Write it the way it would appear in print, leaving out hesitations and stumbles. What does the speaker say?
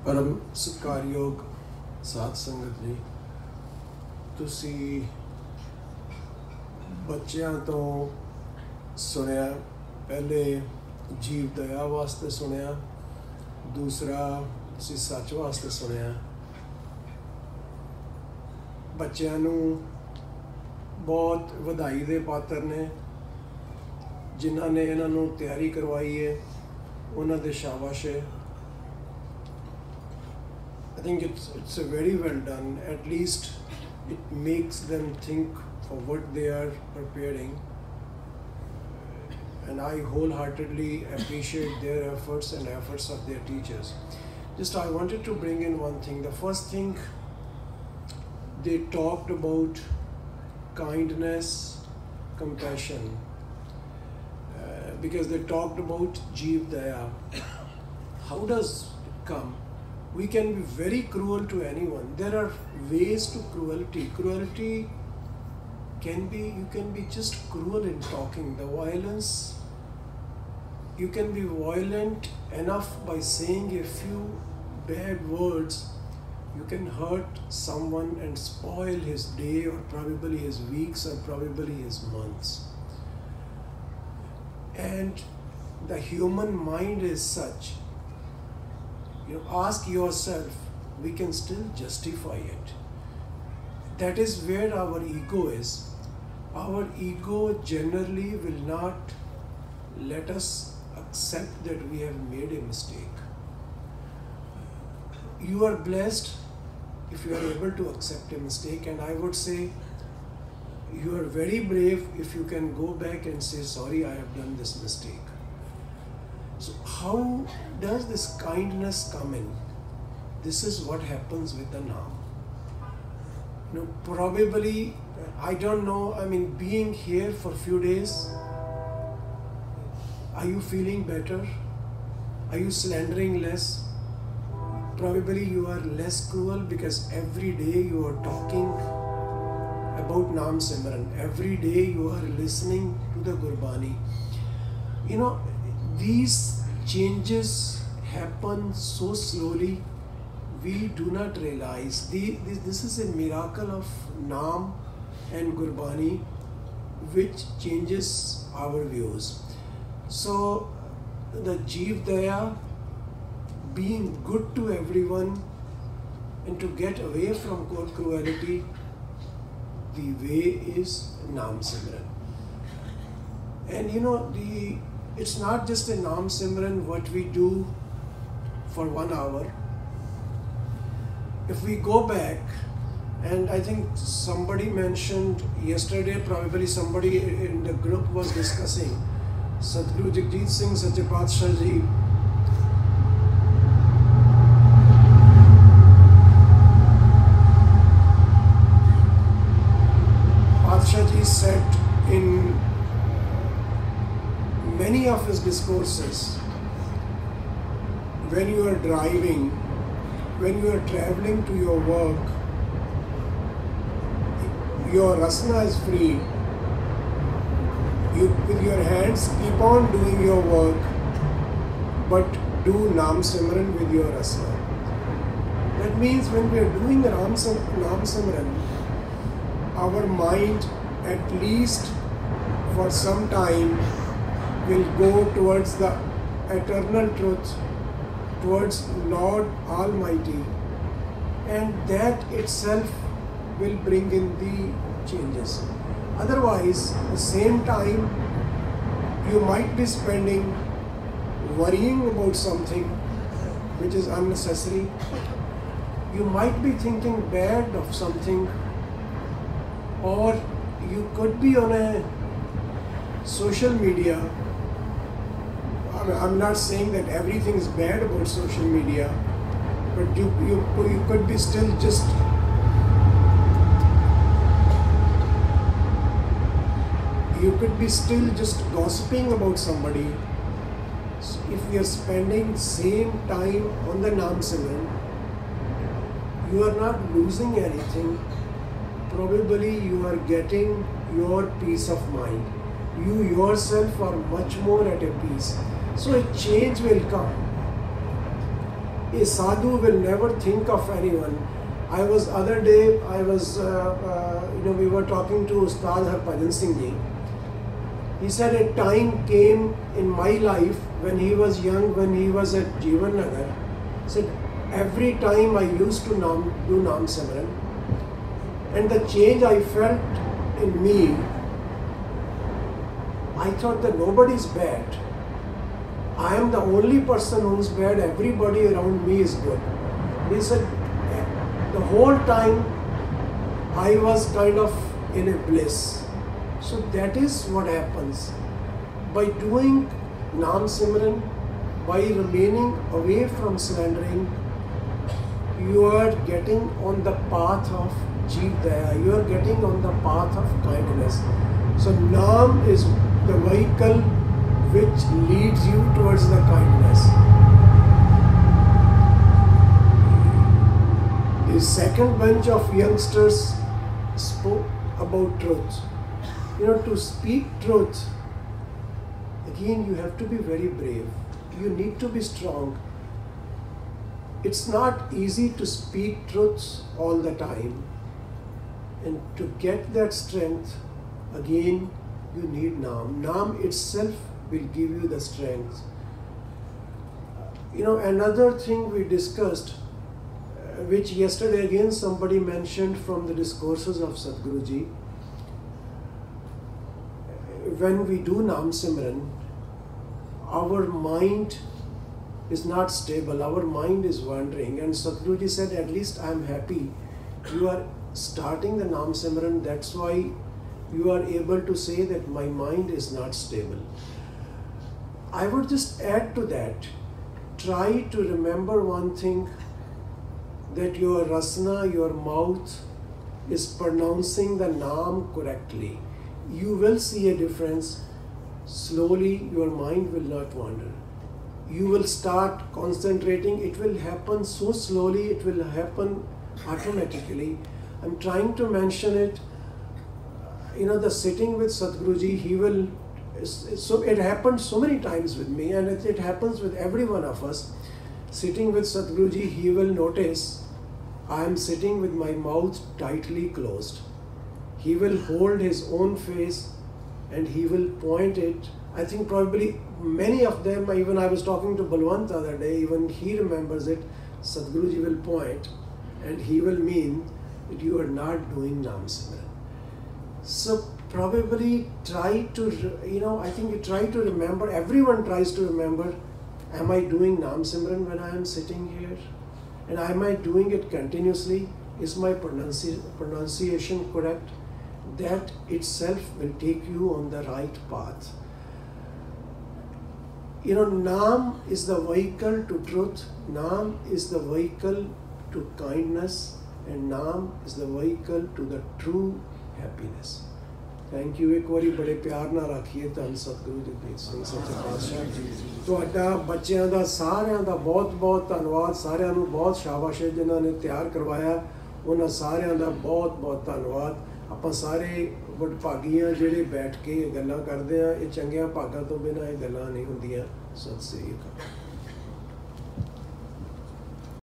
परम सत्कारयोग साध संगत जी, ਤੁਸੀਂ ਬੱਚਿਆਂ ਤੋਂ ਸੁਣਿਆ, ਪਹਿਲੇ ਜੀਵ ਦਇਆ ਵਾਸਤੇ ਸੁਣਿਆ, ਦੂਸਰਾ ਤੁਸੀਂ ਸੱਚ ਵਾਸਤੇ ਸੁਣਿਆ। ਬੱਚਿਆਂ ਨੂੰ ਬਹੁਤ ਵਧਾਈ ਦੇ ਪਾਤਰ ਨੇ, ਜਿਨ੍ਹਾਂ ਨੇ ਇਹਨਾਂ ਨੂੰ ਤਿਆਰੀ ਕਰਵਾਈ ਹੈ, ਉਹਨਾਂ ਦੇ ਸ਼ਾਬਾਸ਼ ਹੈ। I think it's a very well done. At least it makes them think for what they are preparing, and I wholeheartedly appreciate their efforts and efforts of their teachers. Just I wanted to bring in one thing. The first thing, they talked about kindness, compassion, because they talked about Jeev Daya. How does it come? We can be very cruel to anyone. There are ways to cruelty. Cruelty can be, you can be just cruel in talking. The violence, you can be violent enough by saying a few bad words. You can hurt someone and spoil his day, or probably his weeks, or probably his months. And the human mind is such. You ask yourself, we can still justify it. That is where our ego is. Our ego generally will not let us accept that we have made a mistake. You are blessed if you are able to accept a mistake, and I would say you are very brave if you can go back and say, sorry, I have done this mistake. So how does this kindness come in? This is what happens with the Naam. You know, probably, I don't know, I mean, being here for a few days, are you feeling better? Are you slandering less? Probably you are less cruel because every day you are talking about Naam Simran. Every day you are listening to the Gurbani. You know, these changes happen so slowly, we do not realize. This is a miracle of Naam and Gurbani which changes our views. So the Jeev Daya, being good to everyone and to get away from cruelty, the way is Naam Simran. And you know, it's not just a Naam Simran what we do for 1 hour. If we go back, and I think somebody mentioned yesterday, probably somebody in the group was discussing Satguru Jagjit Singh Sache Paatshah Ji. Paatshah Ji said in many of his discourses, when you are driving, when you are traveling to your work, your rasna is free. You, with your hands, keep on doing your work, but do Naam Simran with your rasna. That means when we are doing Naam Simran, our mind, at least for some time, will go towards the eternal truth, towards Lord Almighty, and that itself will bring in the changes. Otherwise, at the same time, you might be spending worrying about something which is unnecessary. You might be thinking bad of something, or you could be on a social media. I'm not saying that everything is bad about social media, but you could be still just gossiping about somebody. So if we are spending same time on the Naam Simran, you are not losing anything. Probably you are getting your peace of mind. You yourself are much more at a peace. So a change will come. A sadhu will never think of anyone. Other day, we were talking to Ustad Harpajan Singh Ji. He said a time came in my life when he was young, when he was at Jeevan Nagar. He said, every time I used to do Naam Simran, and the change I felt in me, I thought that nobody's bad. I am the only person who's bad, everybody around me is good. He said, the whole time I was kind of in a bliss. So that is what happens. By doing Naam Simran, by remaining away from slandering, you are getting on the path of Jeev Daya, you are getting on the path of kindness. So Naam is the vehicle which leads you towards the kindness. The second bunch of youngsters spoke about truth. To speak truth, again you have to be very brave. You need to be strong. It's not easy to speak truths all the time. And to get that strength, again, you need Naam. Naam itself will give you the strength. Another thing we discussed, which yesterday again somebody mentioned from the discourses of Satguru Ji, when we do Naam Simran, our mind is not stable, our mind is wandering, and Satguru Ji said, at least I am happy you are starting the Naam Simran, that's why you are able to say that my mind is not stable. I would just add to that, try to remember one thing, that your rasana, your mouth is pronouncing the Naam correctly. You will see a difference. Slowly your mind will not wander. You will start concentrating. It will happen so slowly, it will happen automatically. I'm trying to mention it. The sitting with Satguru Ji, so it happened so many times with me, and it happens with every one of us. Sitting with Satguru Ji, he will notice I am sitting with my mouth tightly closed. He will hold his own face and he will point it. I think probably many of them, even I was talking to Balwant the other day, even he remembers it. Satguru Ji will point and he will mean that you are not doing Naam Simran. So probably try to, I think you try to remember, everyone tries to remember, am I doing Naam Simran when I am sitting here? And am I doing it continuously? Is my pronunciation correct? That itself will take you on the right path. Naam is the vehicle to truth, Naam is the vehicle to kindness, and Naam is the vehicle to the true happiness. Thank you. एक बारी बड़े प्यार नाल आखिए धन सतगुरु जगजीत सिंह सच्चे पातशाह। तुहाडा बच्चों का सारिਆਂ ਦਾ बहुत धन्यवाद। सारिਆਂ ਨੂੰ बहुत शाबाश है जिन्हों ने तैयार करवाया, उन्होंने सारिਆਂ ਦਾ बहुत धन्यवाद। ਆਪਾਂ ਸਾਰੇ ਵਡਭਾਗੀ ਆ ਜਿਹੜੇ ਬੈਠ ਕੇ ਗੱਲਾਂ ਕਰਦੇ ਆ, ਇਹ ਚੰਗਿਆਂ ਭਾਗਾਂ ਤੋਂ ਬਿਨਾਂ ਇਹ ਗੱਲਾਂ ਨਹੀਂ ਹੁੰਦੀਆਂ। ਸਤਿ ਸ੍ਰੀ ਅਕਾਲ।